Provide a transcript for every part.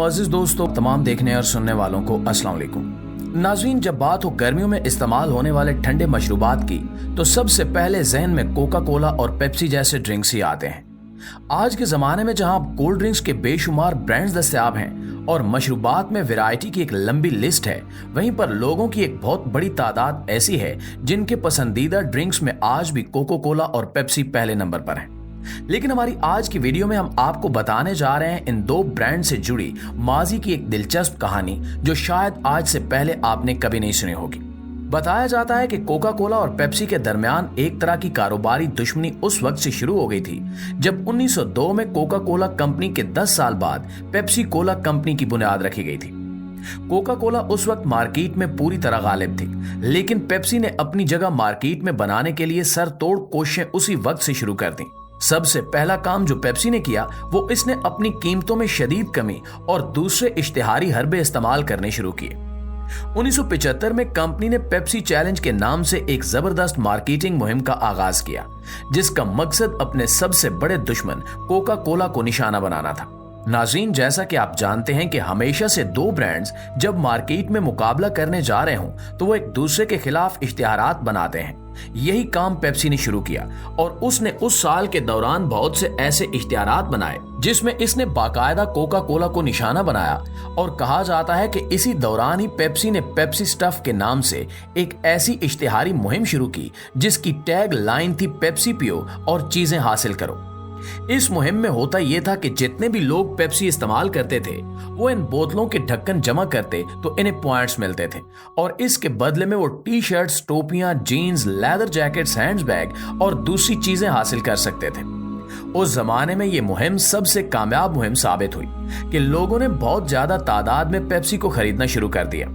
अजीज दोस्तों, तमाम देखने और सुनने वालों को अस्सलाम वालेकुम। नाज़रीन, जब बात हो गर्मियों में इस्तेमाल होने वाले ठंडे मशरूबात की तो सबसे पहले जहन में कोका कोला और पेप्सी जैसे ड्रिंक्स ही आते हैं। आज के ज़माने में जहां कोल्ड ड्रिंक्स के बेशुमार ब्रांड्स दस्तयाब हैं और मशरूबात में वैरायटी की एक लंबी लिस्ट है, वहीं पर लोगों की एक बहुत बड़ी तादाद ऐसी है जिनके पसंदीदा ड्रिंक्स में आज भी कोका कोला और पेप्सी पहले नंबर पर हैं। लेकिन हमारी आज की वीडियो में हम आपको बताने जा रहे हैं इन दो ब्रांड से जुड़ी माजी की एक दिलचस्प कहानी जो शायद आज से पहले आपने कभी नहीं सुनी होगी। बताया जाता है कि कोका कोला और पेप्सी के दरमियान एक तरह की कारोबारी दुश्मनी उस वक्त से शुरू हो गई थी जब 1902 में कोका कोला कंपनी के 10 साल बाद पेप्सी कोला कंपनी की बुनियाद रखी गई थी। कोका कोला उस वक्त मार्केट में पूरी तरह गालिब थी, लेकिन पेप्सी ने अपनी जगह मार्केट में बनाने के लिए सरतोड़ कोशिशें उसी वक्त से शुरू कर दी। सबसे पहला काम जो पेप्सी ने किया वो इसने अपनी कीमतों में शदीद कमी और दूसरे इश्तिहारी हरबे इस्तेमाल करने शुरू किए। 1975 में कंपनी ने पेप्सी चैलेंज के नाम से एक जबरदस्त मार्केटिंग मुहिम का आगाज किया, जिसका मकसद अपने सबसे बड़े दुश्मन कोका कोला को निशाना बनाना था। नाज़रीन, जैसा कि आप जानते हैं कि हमेशा से दो ब्रांड्स जब मार्केट में मुकाबला करने जा रहे हों तो वो एक दूसरे के खिलाफ इश्तिहारात बनाते हैं। यही काम पेप्सी ने शुरू किया और उसने उस साल के दौरान बहुत से ऐसे इश्तिहारात बनाए जिसमें इसने बाकायदा कोका कोला को निशाना बनाया, और कहा जाता है कि इसी दौरान ही पेप्सी ने पेप्सी स्टफ के नाम से एक ऐसी इश्तिहारी मुहिम शुरू की जिसकी टैग लाइन थी पेप्सी पियो और चीजें हासिल करो। इस मुहिम में होता यह था कि जितने भी लोग पेप्सी इस्तेमाल करते थे वो इन बोतलों के ढक्कन जमा करते तो इन्हें पॉइंट्स मिलते थे और इसके बदले में वो टी शर्ट्स, टोपियां, जीन्स, लेदर जैकेट्स, हैंडबैग और दूसरी चीजें हासिल कर सकते थे। उस जमाने में ये मुहिम सबसे कामयाब मुहिम साबित हुई कि लोगों ने बहुत ज्यादा तादाद में पेप्सी को खरीदना शुरू कर दिया।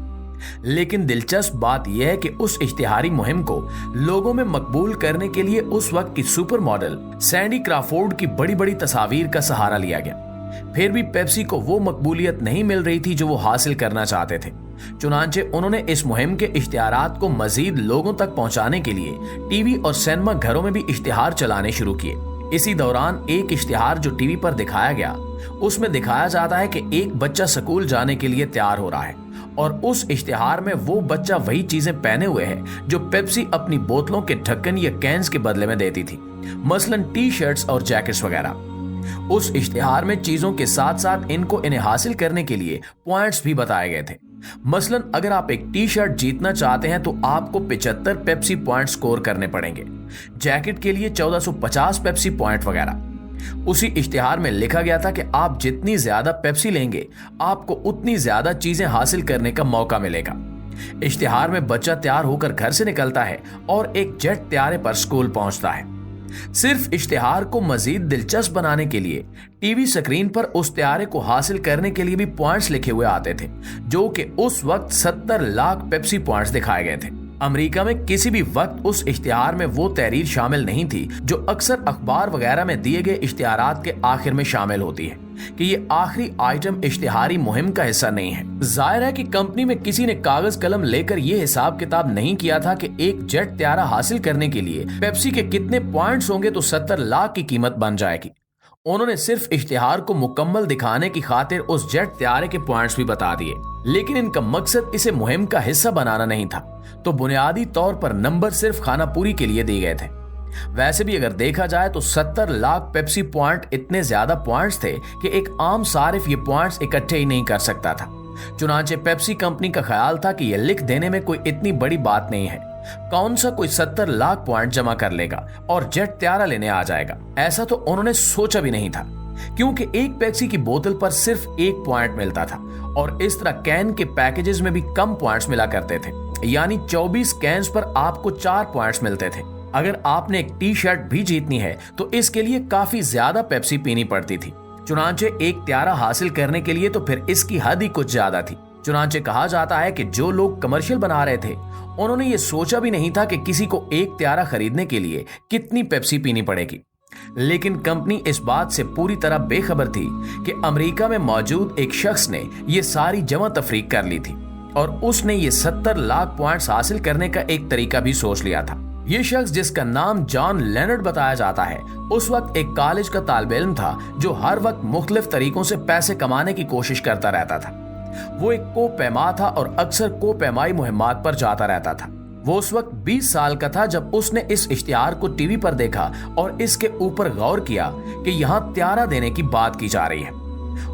लेकिन दिलचस्प बात यह है कि उस इश्तिहारी मुहिम को लोगों में मकबूल करने के लिए उस वक्त की सुपर मॉडल सैंडी क्रॉफोर्ड की बड़ी बड़ी तस्वीर का सहारा लिया गया। फिर भी पेप्सी को वो मकबूलियत नहीं मिल रही थी जो वो हासिल करना चाहते थे। चुनांचे उन्होंने इस मुहिम के इश्तिहारात को मजीद लोगों तक पहुंचाने के लिए टीवी और सिनेमा घरों में भी इश्तिहार चलाने शुरू किए। इसी दौरान एक इश्तिहार जो टीवी पर दिखाया गया उसमें दिखाया जाता है कि एक बच्चा स्कूल जाने के लिए तैयार हो रहा है और उस इश्तिहार में वो बच्चा वही चीजें पहने हुए है जो पेप्सी अपनी बोतलों के ढक्कन या कैंस के बदले में देती थी, मसलन टी शर्ट्स और जैकेट्स वगैरह। उस इश्तिहार में चीजों के साथ साथ इन्हें हासिल करने के लिए पॉइंट्स भी बताए गए थे। मसलन अगर आप एक टी शर्ट जीतना चाहते हैं तो आपको 75 पेप्सी पॉइंट स्कोर करने पड़ेंगे, जैकेट के लिए 1450 पेप्सी पॉइंट वगैरह। उसी इश्तिहार में लिखा गया था कि आप जितनी ज्यादा पेप्सी लेंगे आपको उतनी ज्यादा चीजें हासिल करने का मौका मिलेगा। इश्तिहार में बच्चा तैयार होकर घर से निकलता है और एक जेट त्यारे पर स्कूल पहुंचता है। सिर्फ इश्तिहार को मजीद दिलचस्प बनाने के लिए टीवी स्क्रीन पर उस त्यारे को हासिल करने के लिए भी पॉइंट्स लिखे हुए आते थे, जो कि उस वक्त 70 लाख पेप्सी पॉइंट्स दिखाए गए थे। अमेरिका में किसी भी वक्त उस इश्तिहार में वो तहरीर शामिल नहीं थी जो अक्सर अखबार वगैरह में दिए गए इश्तिहारात के आखिर में शामिल होती है कि ये आखिरी आइटम इश्तिहारी मुहिम का हिस्सा नहीं है। जाहिर है कि कंपनी में किसी ने कागज कलम लेकर ये हिसाब किताब नहीं किया था कि एक जेट त्यारा हासिल करने के लिए पेप्सी के कितने पॉइंट्स होंगे तो 70 लाख की कीमत बन जाएगी। उन्होंने सिर्फ इश्तिहार को मुकम्मल दिखाने की खातिर उस जेट त्यारे के पॉइंट्स भी बता दिए, लेकिन इनका मकसद इसे मुहिम का हिस्सा बनाना नहीं था, तो बुनियादी तौर पर नंबर सिर्फ खानापूरी के लिए दिए गए थे। वैसे भी अगर देखा जाए तो 70 लाख पेप्सी पॉइंट इतने ज्यादा पॉइंट्स थे कि एक आम सारिफ ये पॉइंट्स इकट्ठे ही नहीं कर सकता था। चुनांचे पेप्सी कंपनी का ख्याल था कि यह लिख देने में कोई इतनी बड़ी बात नहीं है, कौन सा कोई 70 लाख पॉइंट जमा कर लेगा और जेट त्यारा लेने आ जाएगा। ऐसा तो उन्होंने सोचा भी नहीं था, क्योंकि एक पेप्सी की बोतल पर सिर्फ एक पॉइंट मिलता था और इस तरह कैन के पैकेजेस में भी कम पॉइंट्स मिला करते थे, यानी 24 कैन्स पर आपको 4 पॉइंट्स मिलते थे। अगर आपने एक टी शर्ट भी जीतनी है तो इसके लिए काफी ज्यादा पेप्सी पीनी पड़ती थी। चुनांचे एक त्यारा हासिल करने के लिए तो फिर इसकी हद ही कुछ ज्यादा थी। चुनांचे कहा जाता है कि जो लोग कमर्शियल बना रहे थे उन्होंने ये सोचा भी नहीं था कि किसी को एक त्यारा खरीदने के लिए कितनी पेप्सी पीनी पड़ेगी। लेकिन कंपनी इस बात से पूरी तरह बेखबर थी कि अमेरिका में मौजूद एक शख्स ने यह सारी जमा तफरीक कर ली थी और उसने ये 70 लाख पॉइंट्स हासिल करने का एक तरीका भी सोच लिया था। ये शख्स, जिसका नाम जॉन लेनर्ड बताया जाता है, उस वक्त एक कॉलेज का तालिब इल्म था जो हर वक्त मुख्तलिफ तरीकों से पैसे कमाने की कोशिश करता रहता था। वो एक कोपैमा था और अक्सर कोपैमाई मुहिम्मात पर जाता रहता था। वो उस वक्त 20 साल का था जब उसने इस इश्तिहार को टीवी पर देखा और इसके ऊपर गौर किया कि यहाँ त्यारा देने की बात की जा रही है।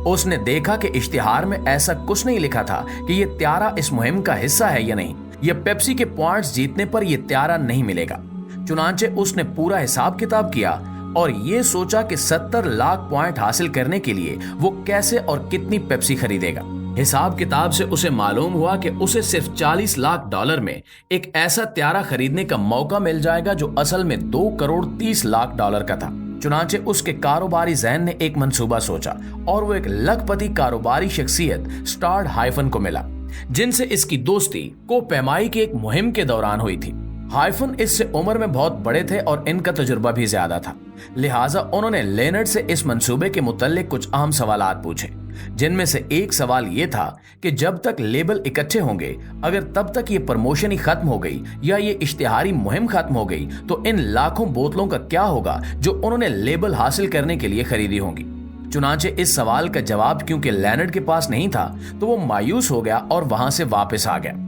उसने देखा कि इश्तिहार में ऐसा कुछ नहीं लिखा था कि ये त्यारा इस मुहिम का हिस्सा है या नहीं, या पेप्सी के पॉइंट्स जीतने पर यह त्यारा नहीं मिलेगा। चुनांचे उसने पूरा हिसाब किताब किया और ये सोचा कि 70 लाख पॉइंट हासिल करने के लिए वो कैसे और कितनी पेप्सी खरीदेगा। हिसाब किताब से उसे मालूम हुआ कि उसे सिर्फ $40 लाख में एक ऐसा त्यारा खरीदने का मौका मिल जाएगा जो असल में $2.30 करोड़ का था। चुनांचे उसके कारोबारी ज़हन ने एक मंसूबा सोचा और वो एक लखपति कारोबारी शख्सियत स्टार्ड हाइफन को मिला, जिनसे इसकी दोस्ती कोपैमाई की एक मुहिम के दौरान हुई थी। हाइफन इससे उम्र में बहुत बड़े थे और इनका तजुर्बा भी ज्यादा था, लिहाजा उन्होंने लेनर्ड से इस मंसूबे के मुतल्लिक कुछ अहम सवालात पूछे, जिनमें से एक सवाल ये था कि जब तक लेबल इकट्ठे होंगे, अगर तब तक ये प्रमोशन ही खत्म हो गई या ये इश्तिहारी मुहिम खत्म हो गई तो इन लाखों बोतलों का क्या होगा जो उन्होंने लेबल हासिल करने के लिए खरीदी होंगी। चुनांचे इस सवाल का जवाब क्योंकि लेनर्ड के पास नहीं था तो वो मायूस हो गया और वहां से वापस आ गया।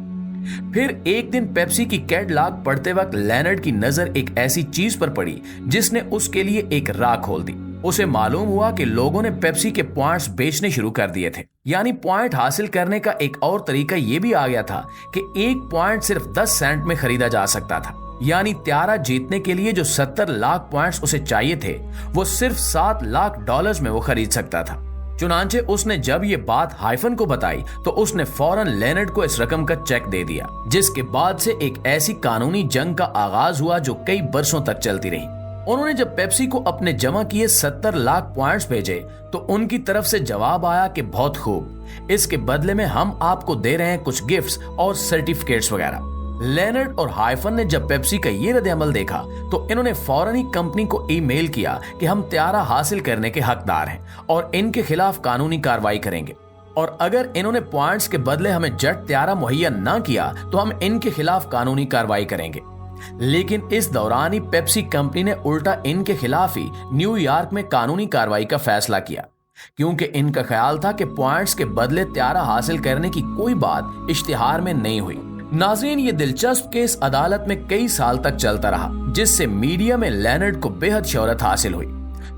फिर एक दिन पेप्सी की कैटलॉग पढ़ते वक्त लेनर्ड की नजर एक ऐसी चीज पर पड़ी जिसने उसके लिए एक राह खोल दी। उसे मालूम हुआ कि लोगों ने पेप्सी के पॉइंट्स बेचने शुरू कर दिए थे, यानी पॉइंट हासिल करने का एक और तरीका यह भी आ गया था कि एक पॉइंट सिर्फ 10 सेंट में खरीदा जा सकता था, यानी त्यारा जीतने के लिए जो 70 लाख पॉइंट्स उसे चाहिए थे वो सिर्फ $7 लाख में वो खरीद सकता था। चुनांचे उसने जब ये बात हाइफन को बताई तो उसने फौरन लेनर्ड को इस रकम का चेक दे दिया, जिसके बाद से एक ऐसी कानूनी जंग का आगाज हुआ जो कई बरसों तक चलती रही। उन्होंने जब पेप्सी को अपने जमा किए 70 लाख पॉइंट्स भेजे तो उनकी तरफ से जवाब आया कि बहुत खूब, इसके बदले में हम आपको दे रहे हैं कुछ गिफ्ट्स और सर्टिफिकेट्स वगैरह। लेनर्ड और हाइफन ने जब पेप्सी का ये रद्द-ए-अमल देखा तो इन्होंने फौरन ही कंपनी को ईमेल किया कि हम त्यारा हासिल करने के हकदार हैं और इनके खिलाफ कानूनी कार्रवाई करेंगे, और अगर इन्होंने पॉइंट्स के बदले हमें जट त्यारा मुहैया ना किया तो हम इनके खिलाफ कानूनी कार्रवाई करेंगे। लेकिन इस दौरान ही पेप्सी कंपनी ने उल्टा इनके खिलाफ ही न्यूयॉर्क में कानूनी कार्रवाई का फैसला किया, क्योंकि इनका ख्याल था कि पॉइंट्स के बदले त्यारा हासिल करने की कोई बात इश्तिहार में नहीं हुई। नाज़रीन, ये दिलचस्प केस अदालत में कई साल तक चलता रहा, जिससे मीडिया में लेनर्ड को बेहद शोहरत हासिल हुई।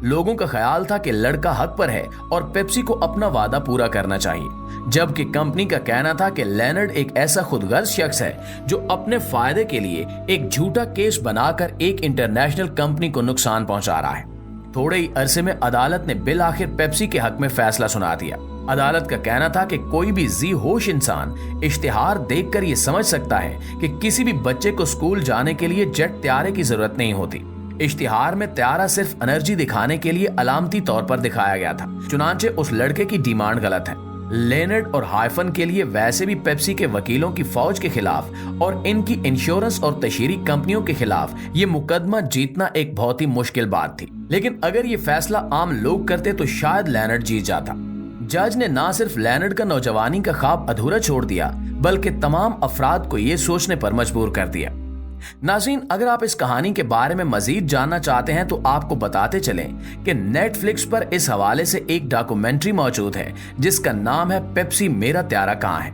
लोगों का ख्याल था कि लड़का हक पर है और पेप्सी को अपना वादा पूरा करना चाहिए, जबकि कंपनी का कहना था कि लेनर्ड एक ऐसा खुदगर्ज शख्स है जो अपने फायदे के लिए एक झूठा केस बनाकर एक इंटरनेशनल कंपनी को नुकसान पहुंचा रहा है। थोड़े ही अरसे में अदालत ने बिल आखिर पेप्सी के हक में फैसला सुना दिया। अदालत का कहना था कि कोई भी जी होश इंसान इश्तिहार देखकर ये समझ सकता है कि किसी भी बच्चे को स्कूल जाने के लिए जेट त्यारे की जरूरत नहीं होती। इश्तिहार में त्यारा सिर्फ एनर्जी दिखाने के लिए अलामती तौर पर दिखाया गया था। चुनांचे उस लड़के की डिमांड गलत है। लेनर्ड और हाइफन के लिए वैसे भी पेप्सी के वकीलों की फौज के खिलाफ और इनकी इंश्योरेंस और तशहीरी कंपनियों के खिलाफ ये मुकदमा जीतना एक बहुत ही मुश्किल बात थी, लेकिन अगर ये फैसला आम लोग करते तो शायद लेनर्ड जीत जाता। जज ने ना सिर्फ लेनर्ड का नौजवानी का ख्वाब अधूरा छोड़ दिया, बल्कि तमाम अफराद को ये सोचने पर मजबूर कर दिया। नाज़रीन, अगर आप इस कहानी के बारे में मजीद जानना चाहते हैं तो आपको बताते चलें कि नेटफ्लिक्स पर इस हवाले से एक डॉक्यूमेंट्री मौजूद है जिसका नाम है पेप्सी मेरा त्यारा कहाँ है।